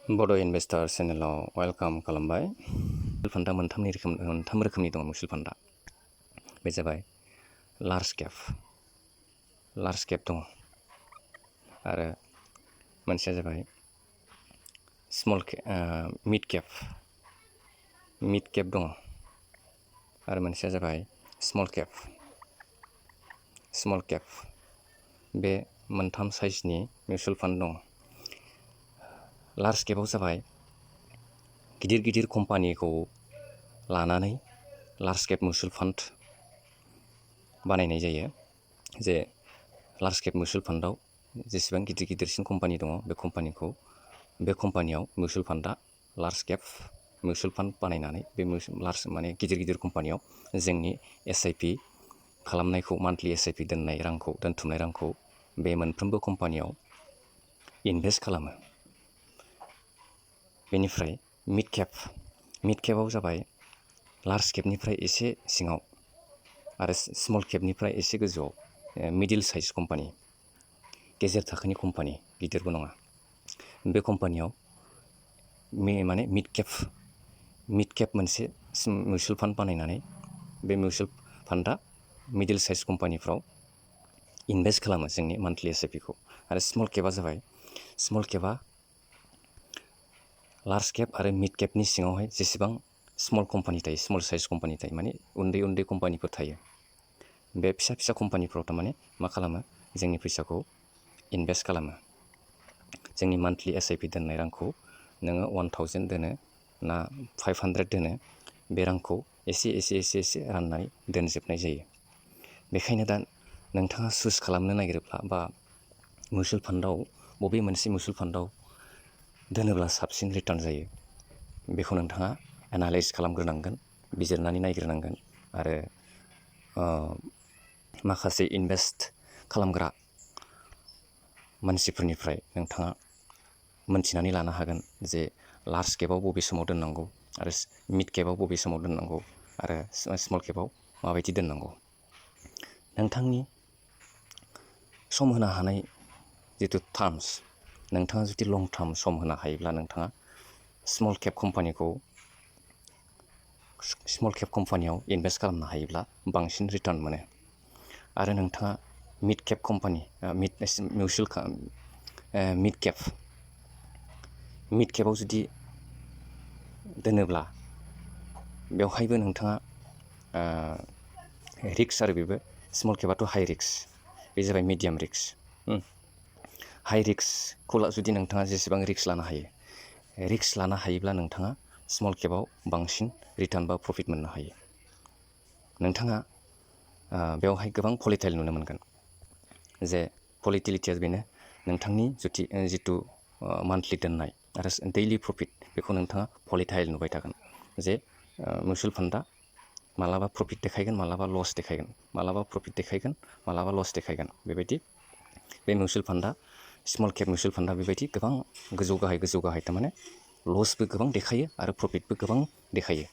बड' investor चेनेलाव welcome खालामबाय। Mutual फान्डा मोनथाम रोखोमनि दङ मिउचुवेल फान्डा। बे जाबाय लार्ज केप दङ आरो मोनसेया जाबाय मिड केप दङ आरो मोनसेया जाबाय स्मल केप। बे मोनथाम साइजनि मिउचुवेल फान्ड दङ। लार्ज केपआव जाबाय गिदिर कम्पानिखौ लानानै लार्ज केप मिउचुवेल फान्ड बानायनाय जायो। जे लार्ज केप मिउचुवेल फान्डआव जेसेबां गिदिरसिन कम्पानि दङ बे कम्पानियाव मिउचुवेल फान्डा लार्ज केप मिउचुवेल फान्ड बानायनानै बे गिदिर कम्पानियाव जोंनि SIP खालामनायखौ मान्थलि SIP दोनथुमनाय रांखौ बे मोनफ्रोमबो कम्पानियाव इनभेस्ट खालामो। बेनिफ्राय मिड केपआव जाबाय लार्ज केपनिफ्राय एसे सिङाव आरो स्मल केपनिफ्राय एसे गोजौआव मिडिल साइज कम्पानि, गेजेर थाखोनि कम्पानि, गिदिरबो नङा। बे कम्पानियाव मिड केप मोनसे मिउचुवेल फान्ड बानायनानै बे मिउचुवेल फान्डा मिडिल साइज कम्पानिफ्राव इनभेस्ट खालामो जोंनि मान्थलि SIPखौ। आरो स्मल केपआ लार्ज केप आरो मिड केपनि सिङावहाय जेसेबां स्मल साइज कम्पानि थायो, माने उन्दै कम्पानिफोर थायो। बे फिसा कम्पानिफ्राव थारमाने मा खालामो, जोंनि फैसाखौ इनभेस्ट खालामो। जोंनि मान्थलि SIP दोननाय रांखौ नोङो 1000 दोनो ना 500 दोनो, बे रांखौ एसे राननानै दोनजोबनाय जायो। बेखायनो दा नोंथाङा चुज खालामनो नागिरोब्ला बा बबे मोनसे मिउचुवेल फान्डआव दोनोब्ला साबसिन रिटार्न जायो, बेखौ नोंथाङा एनालाइज खालामग्रोनांगोन, बिजिरनानै नायग्रोनांगोन। आरो माखासे इनभेस्ट खालामग्रा मानसिफोरनिफ्राय नोंथाङा मोनथिनानै लानो हागोन जे लार्ज केपआव बबे समाव दोननांगौ आरो मिड केपआव बबे समाव दोननांगौ आरो स्मल केपआव माबायदि दोननांगौ। नोंथांनि सम होनो हानाय जिथु टार्म्स, नोंथाङा जुदि लं टार्म सम होनो हायोब्ला नोंथाङा स्मल केप कम्पानियाव इनभेस्ट खालामनो हायोब्ला बांसिन रिटार्न मोनो। आरो नोंथाङा मिड केपआव जुदि दोनोब्ला बेवहायबो नोंथाङा रिक्स, आरो बेबो स्मल केपआथ' हाइ रिक्स, बे जाबाय मिडियाम रिक्स। हाइ रिक्सखौ जुदि नोंथाङा जेसेबां रिक्स लानो हायोब्ला नोंथाङा स्मल केपआव बांसिन रिटार्न बा प्रफिट मोननो हायो। नोंथाङा बेवहाय गोबां भलेटाइल नुनो मोनगोन। जे भलेटिलिटिया बेनो, नोंथांनि जिथु मान्थलि दोननाय आरो दैलि प्रफिट, बेखौ नोंथाङा भलेटाइल नुबाय थागोन। जे मिउचुवेल फान्डा मालाबा प्रफिट देखायगोन, मालाबा लस देखायगोन, मालाबा प्रफिट देखायगोन, मालाबा लस देखायगोन। बेबायदि बे मिउचुवेल फान्डा, स्मल केप मिउचुवेल फान्डा बेबायदि गोबां गोजौ गाहाय थारमाने लसबो गोबां देखायो आरो प्रफिटबो गोबां देखायो।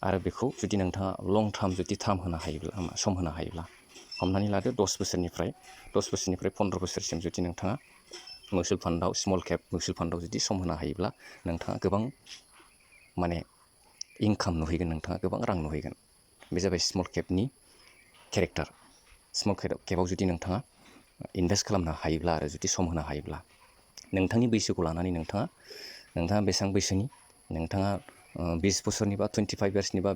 आरो बेखौ जुदि नोंथाङा लं टार्म सम होनो हायोब्ला, हमनानै लादो 10 बोसोरनिफ्राय 15 बोसोरसिम जुदि नोंथाङा स्मल केप मिउचुवेल फान्डआव जुदि सम होनो हायोब्ला नोंथाङा गोबां इनकाम नुहैगोन, नोंथाङा गोबां रां नुहैगोन। बे जाबाय स्मल केपनि केरेक्टार। स्मल केपआव जुदि नोंथाङा इनभेस्ट खालामनो हायोब्ला आरो जुदि सम होनो हायोब्ला, नोंथांनि बैसोखौ लानानै नोंथाङा बेसेबां बैसोनि, नोंथाङा 20 बोसोरनि बा 25 इयार्सनि बा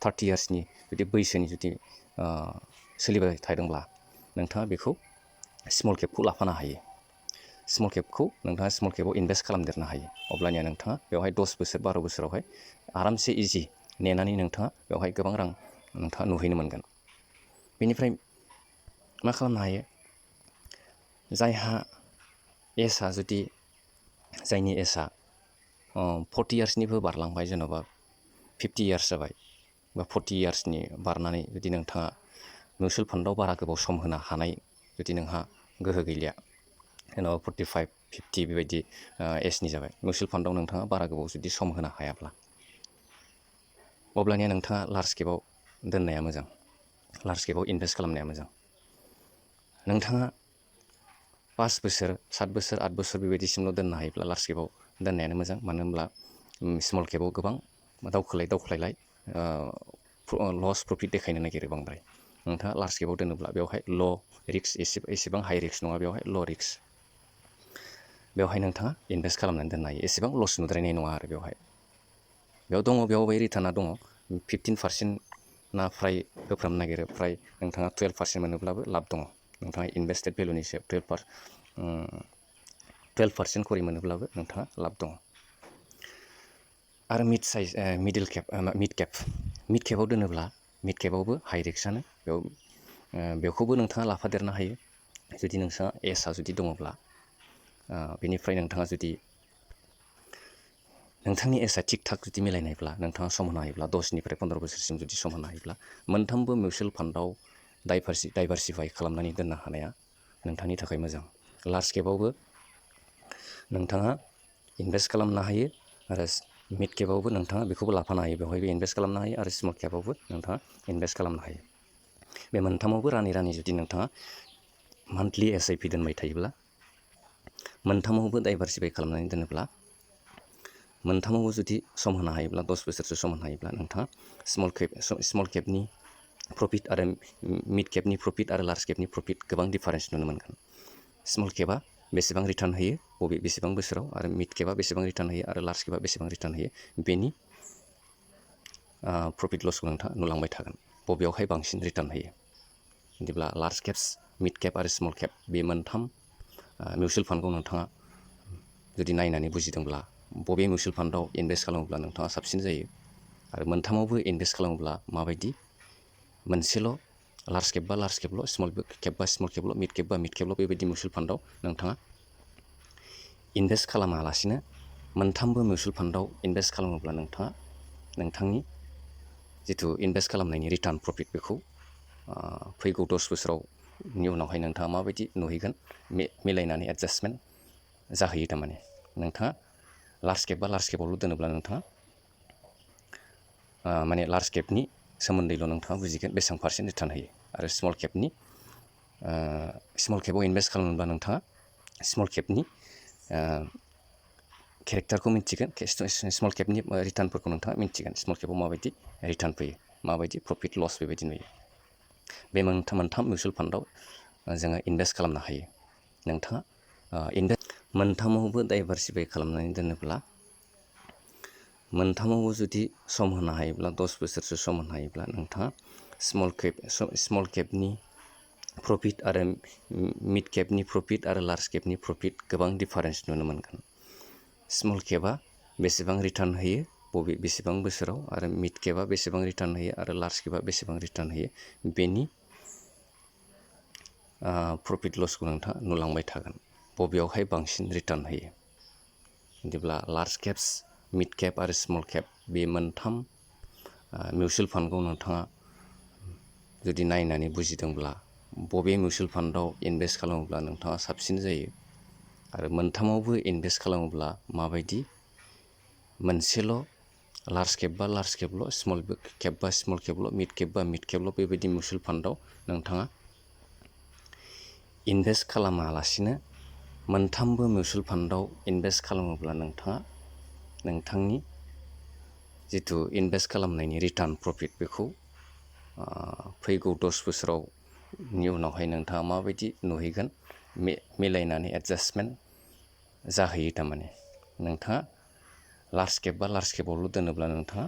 30 इयार्सनि जुदि बैसोनि सोलिबाय थादोंब्ला नोंथाङा बेखौ स्मल केपखौ लाफानो हायो। नोंथाङा स्मल केपआव इनभेस्ट खालामदेरनो हायो। अब्लानिया नोंथाङा बेवहाय 10 बोसोर 12 बोसोरावहाय आरामसे इजि नेनानै नोंथाङा बेवहाय गोबां रां नोंथाङा नुहैनो मोनगोन। बेनिफ्राय मा खालामनो हायो, जायनि एजआ 40 इयार्सनिबो बारलांबाय, जेन'बा 50 इयार्स जाबाय बा 40 इयार्सनि बारनानै जुदि नोंथाङा मिउचुवेल फान्डआव बारा गोबाव सम होनो हानाय जुदि नोंहा गोहो गैलिया, जेन'बा 45, 50 बेबायदि एजनि जाबाय, मिउचुवेल फान्डआव नोंथाङा बारा गोबाव जुदि सम होनो हायाब्ला, अब्लानिया नोंथाङा लार्ज केपआव दोननाया मोजां, लार्ज केपआव इनभेस्ट खालामनाया मोजां। नोंथाङा 5 बोसोर, 7 बोसोर, 8 बोसोर बेबायदिसिमल' दोननो हायोब्ला लार्ज केपआव दोननायानो मोजां, मानो होनब्ला स्मल केपआव गोबां दावखोलाय लस प्रफिट देखायनो नागिरो बांद्राय। नोंथाङा लार्ज केपआव दोनोब्ला बेवहाय ल' रिक्स, एसेबां हाइ रिक्स नङा, बेवहाय ल' रिक्स। बेवहाय नोंथाङा इनभेस्ट खालामनानै दोननो हायो, एसेबां लस नुद्रायनाय नङा आरो बेवहाय रिटार्नआ दङ 15% ना फ्राय होफ्रामनो नागिरो, फ्राय नोंथाङा 12% मोनोब्लाबो लाब दङ। नोंथाङा इनभेस्टेड भेलुनि सायाव 12% खरि मोनोब्लाबो नोंथाङा लाब दङ। आरो मिड केपआव दोनोब्ला मिड केपआवबो हाइ रिक्सआनो, बेखौबो नोंथाङा लाफादेरनो हायो जुदि नोंथाङा एसआ जुदि दङब्ला। बेनिफ्राय नोंथाङा जुदि नोंथांनि एसआ थिग थाक जुदि मिलायनायब्ला, नोंथाङा सम होनो हायोब्ला 10निफ्राय 15 बोसोरसिम जुदि सम होनो हायोब्ला, मोनथामबो मिउचुवेल फान्डआव डाइभारसिफाइ खालामनानै दोननो हानाया नोंथांनि थाखाय मोजां। लार्ज केपआवबो नोंथाङा इनभेस्ट खालामनो हायो, आरो मिड केपआवबो नोंथाङा बेखौबो लाफानो हायो, बेवहायबो इनभेस्ट खालामनो हायो, आरो स्मल केपआवबो नोंथाङा इनभेस्ट खालामनो हायो। बे मोनथामावबो रानै जुदि नोंथाङा मान्थलि SIP दोनबाय थायोब्ला, मोनथामावबो डाइभारसिफाइ खालामनानै दोनोब्ला, मोनथामावबो जुदि सम होनो हायोब्ला, 10 बोसोरसो सम होनो हायोब्ला, नोंथाङा स्मल केपनि प्रफिट आरो मिड केपनि प्रफिट आरो लार्ज केपनि प्रफिट गोबां डिफारेन्स नुनो मोनगोन। स्मल केपआ बेसेबां रिटार्न होयो बेसेबां बोसोराव, आरो मिड केपआ बेसेबां रिटार्न होयो, आरो लार्ज केपआ बेसेबां रिटार्न होयो, बेनि प्रफिट लसखौ नोंथाङा नुलांबाय थागोन, बबेयावहाय बांसिन रिटार्न होयो। बिदिब्ला लार्ज केप्स, मिड केप आरो स्मल केप, बे मोनथाम मिउचुवेल फान्डखौ नोंथाङा जुदि नायनानै बुजिदोंब्ला, बबे मिउचुवेल फान्डआव इनभेस्ट खालामोब्ला नोंथाङा साबसिन जायो, आरो मोनथामावबो इनभेस्ट खालामोब्ला माबायदि, मोनसेल' लार्ज केप बा लार्ज केपल', स्मल केप बा स्मल केपल', मिड केप बा मिड केपल', बेबायदि मिउचुवेल फान्डआव नोंथाङा इनभेस्ट खालामालासिनो मोनथामबो मिउचुवेल फान्डआव इनभेस्ट खालामोब्ला, नोंथाङा नोंथांनि जिथु इनभेस्ट खालामनायनि रिटार्न प्रफिट, बेखौ फैगौ 10 बोसोरावनि उनावहाय नोंथाङा माबायदि नुहैगोन, मिलायनानै एडजास्टमेन्ट जाहैयो। थारमाने नोंथाङा लार्ज केप बा लार्ज केपआवल' दोनोब्ला, नोंथाङा माने लार्ज केपनि सोमोन्दैल' नोंथाङा बुजिगोन बेसेबां पार्सेन्ट रिटार्न होयो, आरो स्मल केपआव इनभेस्ट खालामोब्ला नोंथाङा स्मल केपनि केरेक्टारखौ मिन्थिगोन, स्मल केपनि रिटार्नफोरखौ नोंथाङा मिन्थिगोन, स्मल केपआव माबायदि रिटार्न फैयो, माबायदि प्रफिट लस बेबायदि नुयो। बे मोनथाम मिउचुवेल फान्डआव जोङो इनभेस्ट खालामनो हायो। नोंथाङा मोनथामावबो डाइभारसिफाइ खालामनानै दोनोब्ला, मोनथामावबो जुदि सम होनो हायोब्ला, 10 बोसोरसो सम होनो हायोब्ला, नोंथाङा स्मल केपनि प्रफिट आरो मिड केपनि प्रफिट आरो लार्ज केपनि प्रफिट गोबां डिफारेन्स नुनो मोनगोन। स्मल केपआ बेसेबां रिटार्न होयो बेसेबां बोसोराव, आरो मिड केपआ बेसेबां रिटार्न होयो, आरो लार्ज केपआ बेसेबां रिटार्न होयो, बेनि प्रफिट लसखौ नोंथाङा नुलांबाय थागोन, बबेयावहाय बांसिन रिटार्न होयो। बिदिब्ला लार्ज केप्स, मिड केप आरो स्मल केप, बे मोनथाम मिउचुवेल फान्डखौ नोंथाङा जुदि नायनानै बुजिदोंब्ला, बबे मिउचुवेल फान्डआव इनभेस्ट खालामोब्ला नोंथाङा साबसिन जायो, आरो मोनथामावबो इनभेस्ट खालामोब्ला माबायदि, मोनसेल' लार्ज केप बा लार्ज केपल', स्मल केप बा स्मल केपल', मिड केप बा मिड केपल', बेबायदि मिउचुवेल फान्डआव नोंथाङा इनभेस्ट खालामालासिनो मोनथामबो मिउचुवेल फान्डआव इनभेस्ट खालामोब्ला, नोंथाङा नोंथांनि जिथु इनभेस्ट खालामनायनि रिटार्न प्रफिट, बेखौ फैगौ 10 बोसोरावनि उनावहाय नोंथाङा माबायदि नुहैगोन, मिलायनानै एडजास्टमेन्ट जाहैयो। थारमाने नोंथाङा लार्ज केप बा लार्ज केपआवल' दोनोब्ला, नोंथाङा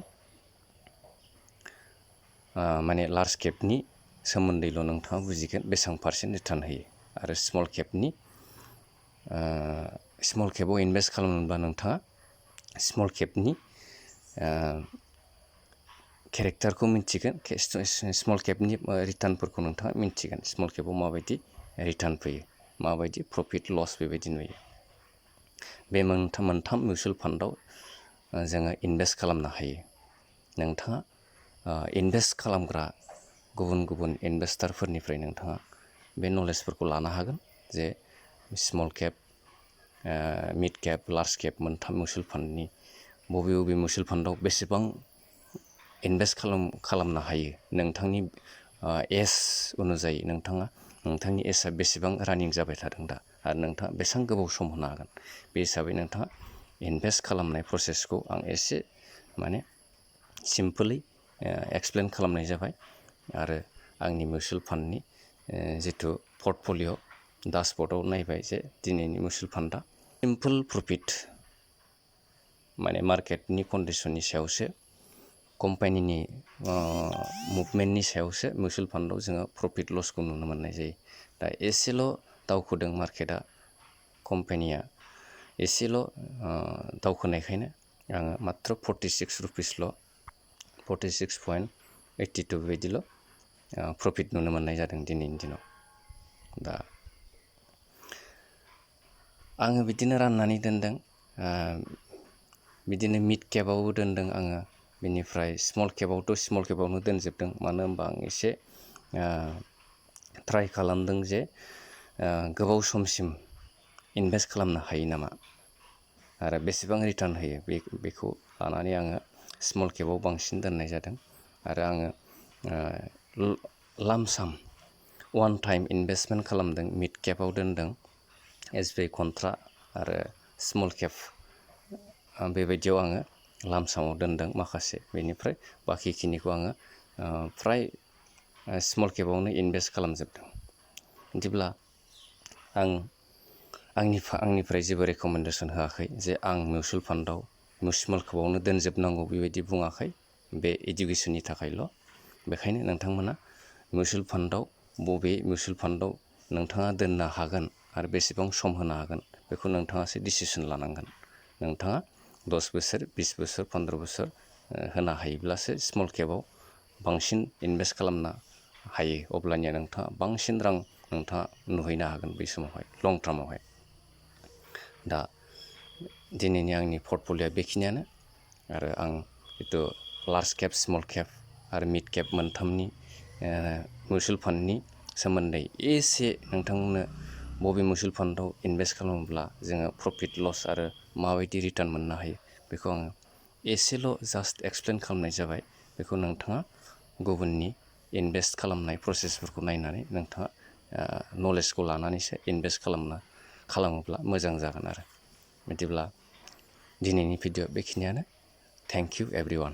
माने लार्ज केपनि सोमोन्दैल' नोंथाङा बुजिगोन बेसेबां पार्सेन्ट रिटार्न होयो, आरो स्मल केपआव इनभेस्ट खालामोब्ला, नोंथाङा स्मल केपनि केरेक्टारखौ मिन्थिगोन, स्मल केपनि रिटार्नफोरखौ नोंथाङा मिन्थिगोन, स्मल केपआव माबायदि रिटार्न फैयो, माबायदि प्रफिट लस बेबायदि नुयो। बे मोनथाम मिउचुवेल फान्डआव जोङो इनभेस्ट खालामनो हायो। नोंथाङा इनभेस्ट खालामग्रा गुबुन गुबुन इनभेस्टारफोरनिफ्राय नोंथाङा बे नलेजफोरखौ लानो हागोन, जे स्मल केप, मिड केप, लार्ज केप, मोनथाम मिउचुवेल फान्डनि बबे मिउचुवेल फान्डआव बेसेबां इनभेस्ट खालामनो हायो, नोंथांनि एज अनुजायै नोंथांनि एजआ बेसेबां रानिं जाबाय थादों दा, आरो नोंथाङा बेसेबां गोबाव सम होनो हागोन, बे हिसाबै नोंथाङा इनभेस्ट खालामनाय प्रसेसखौ आं एसे माने सिम्पोलै एक्सप्लेन खालामनाय जाबाय आरो आंनि मिउचुवेल फान्डनि जिथु पर्टफलिय' डासबर्डआव नायबाय जे दिनैनि मिउचुवेल फान्डआ सिम्पोल प्रफिट माने मार्केटनि कन्डिसननि सायावसो कम्पानिनि मुभमेन्टनि सायावसो मिउचुवेल फान्डआव जोङो प्रफिट लसखौ नुनो मोननाय जायो। दा एसेल' दावखोदों मार्केटआ कम्पानिया एसेल' दावखोनायखायनो आङो मात्र 46 रुपिसल' 46.82 बेबायदिल' प्रफिट नुनो मोननाय जादों दिनैनि दिनाव। दा आङो बिदिनो राननानै दोनदों, बिदिनो मिड केपआवबो दोनदों आङो, बेनिफ्राय स्मल केपआवनो दोनजोबदों। मानो होनबा आं एसे ट्राइ खालामदों जे गोबाव समसिम इनभेस्ट खालामनो हायो नामा आरो बेसेबां रिटार्न होयो बेखौ लानानै आङो स्मल केपआव बांसिन दोननाय जादों। आरो आङो लामसाम वान टाइम इनभेस्टमेन्ट खालामदों, मिड केपआव दोनदों, SBI कन्ट्रा आरो स्मल केप बेबायदियाव आङो लामसामाव दोनदों माखासे। बेनिफ्राय बाखिखिनिखौ आङो फ्राय स्मल केपआवनो इनभेस्ट खालामजोबदों। बिदिब्ला आं आंनिफ्राय जेबो रेकमेन्डेसन होआखै जे आं मिउचुवेल फान्डआव स्मल केपआवनो दोनजोबनांगौ बेबायदि बुङाखै, बे इडुकेसननि थाखायल'। बेखायनो नोंथांमोना मिउचुवेल फान्डआव बबे मिउचुवेल फान्डआव नोंथाङा दोननो हागोन आरो बेसेबां सम होनो हागोन बेखौ नोंथाङासो डिसिसन लानांगोन। नोंथाङा 10 बोसोर 20 बोसोर 15 बोसोर होनो हायोब्लासो स्मल केपआव बांसिन इनभेस्ट खालामनो हायो, अब्लानिया नोंथाङा बांसिन रां नोंथाङा नुहैनो हागोन बै समावहाय लं टार्मावहाय। दा दिनैनि आंनि पर्टफलिय'आ बेखिनियानो आरो आं जिथु लार्ज केप स्मल केप आरो मिड केप मोनथामनि मिउचुवेल फान्डनि सोमोन्दै एसे नोंथांमोननो बबे मिउचुवेल फान्डआव इनभेस्ट खालामोब्ला जोङो प्रफिट लस आरो माबायदि रिटार्न मोननो हायो बेखौ आङो एसेल' जास्ट एक्सप्लेन खालामनाय जाबाय। बेखौ नोंथाङा गुबुननि इनभेस्ट खालामनाय प्रसेसफोरखौ नायनानै नोंथाङा नलेजखौ लानानैसो इनभेस्ट खालामोब्ला मोजां जागोन आरो। बिदिब्ला दिनैनि भिडिअ' बेखिनियानो। Thank you everyone.